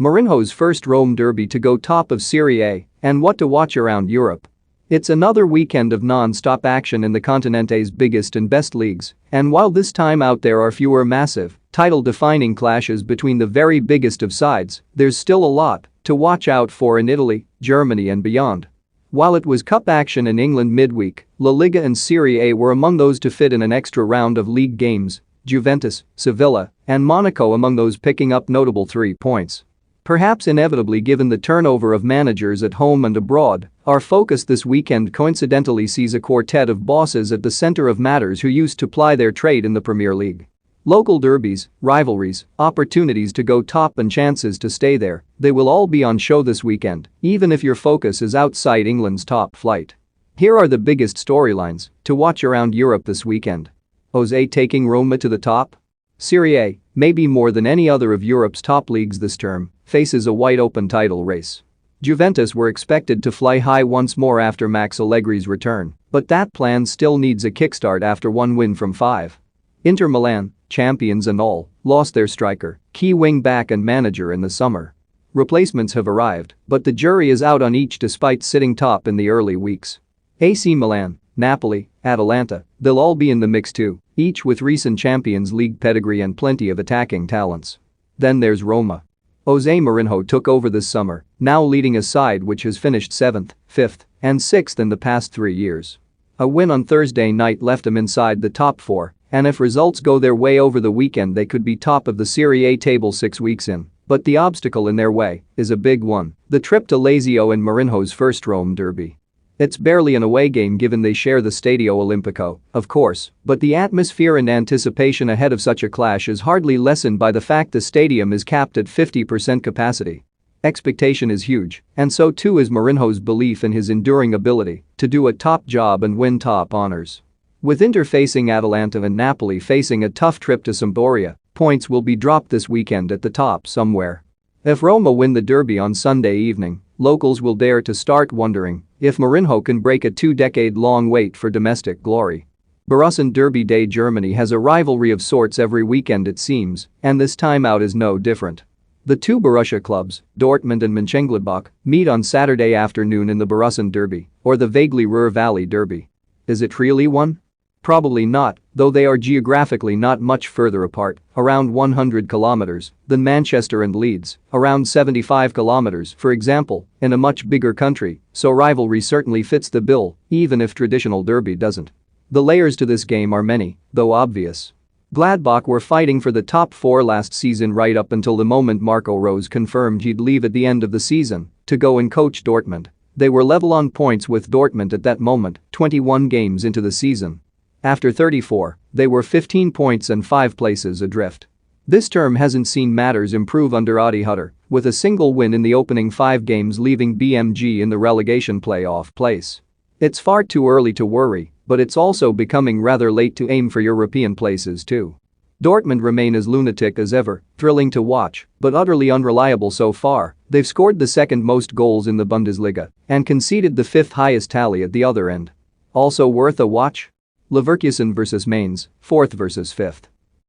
Mourinho's first Rome derby to go top of Serie A, and what to watch around Europe. It's another weekend of non-stop action in the Continente's biggest and best leagues, and while this time out there are fewer massive, title-defining clashes between the very biggest of sides, there's still a lot to watch out for in Italy, Germany and beyond. While it was cup action in England midweek, La Liga and Serie A were among those to fit in an extra round of league games, Juventus, Sevilla, and Monaco among those picking up notable 3 points. Perhaps inevitably given the turnover of managers at home and abroad, our focus this weekend coincidentally sees a quartet of bosses at the center of matters who used to ply their trade in the Premier League. Local derbies, rivalries, opportunities to go top and chances to stay there, they will all be on show this weekend, even if your focus is outside England's top flight. Here are the biggest storylines to watch around Europe this weekend. Jose taking Roma to the top? Serie A, maybe more than any other of Europe's top leagues this term, faces a wide-open title race. Juventus were expected to fly high once more after Max Allegri's return, but that plan still needs a kickstart after one win from 5. Inter Milan, champions and all, lost their striker, key wing-back and manager in the summer. Replacements have arrived, but the jury is out on each despite sitting top in the early weeks. AC Milan, Napoli, Atalanta, they'll all be in the mix too, each with recent Champions League pedigree and plenty of attacking talents. Then there's Roma. Jose Mourinho took over this summer, now leading a side which has finished 7th, 5th, and 6th in the past 3 years. A win on Thursday night left them inside the top 4, and if results go their way over the weekend they could be top of the Serie A table 6 weeks in. But the obstacle in their way is a big one: the trip to Lazio in Mourinho's first Rome derby. It's barely an away game given they share the Stadio Olimpico, of course, but the atmosphere and anticipation ahead of such a clash is hardly lessened by the fact the stadium is capped at 50% capacity. Expectation is huge, and so too is Mourinho's belief in his enduring ability to do a top job and win top honors. With Inter facing Atalanta and Napoli facing a tough trip to Sampdoria, points will be dropped this weekend at the top somewhere. If Roma win the derby on Sunday evening, locals will dare to start wondering if Mourinho can break a 2-decade-long wait for domestic glory. Borussen Derby Day Germany has a rivalry of sorts every weekend it seems, and this time out is no different. The two Borussia clubs, Dortmund and Mönchengladbach, meet on Saturday afternoon in the Borussen Derby, or the vaguely Ruhr Valley Derby. Is it really one? Probably not, though they are geographically not much further apart, around 100 kilometers, than Manchester and Leeds, around 75 kilometers, for example, in a much bigger country, so rivalry certainly fits the bill, even if traditional derby doesn't. The layers to this game are many, though obvious. Gladbach were fighting for the top 4 last season right up until the moment Marco Rose confirmed he'd leave at the end of the season to go and coach Dortmund. They were level on points with Dortmund at that moment, 21 games into the season. After 34, they were 15 points and 5 places adrift. This term hasn't seen matters improve under Adi Hutter, with a single win in the opening 5 games leaving BMG in the relegation playoff place. It's far too early to worry, but it's also becoming rather late to aim for European places too. Dortmund remain as lunatic as ever, thrilling to watch, but utterly unreliable so far. They've scored the 2nd most goals in the Bundesliga and conceded the 5th highest tally at the other end. Also worth a watch? Leverkusen vs Mainz, 4th vs 5th.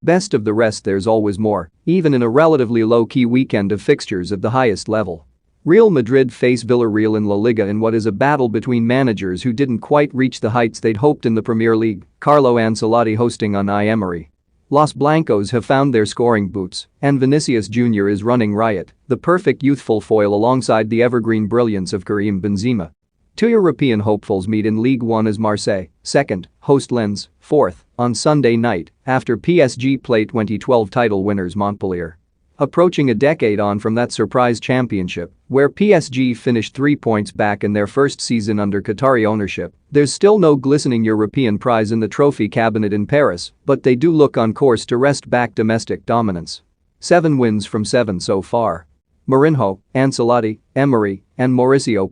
Best of the rest, there's always more, even in a relatively low-key weekend of fixtures at the highest level. Real Madrid face Villarreal in La Liga in what is a battle between managers who didn't quite reach the heights they'd hoped in the Premier League, Carlo Ancelotti hosting Unai Emery. Los Blancos have found their scoring boots, and Vinicius Jr. is running riot, the perfect youthful foil alongside the evergreen brilliance of Karim Benzema. 2 European hopefuls meet in Ligue 1 as Marseille, 2nd, host Lens, 4th, on Sunday night after PSG play 2012 title winners Montpellier. Approaching a decade on from that surprise championship, where PSG finished 3 points back in their first season under Qatari ownership, there's still no glistening European prize in the trophy cabinet in Paris, but they do look on course to wrest back domestic dominance. 7 wins from 7 so far. Mourinho, Ancelotti, Emery, and Mauricio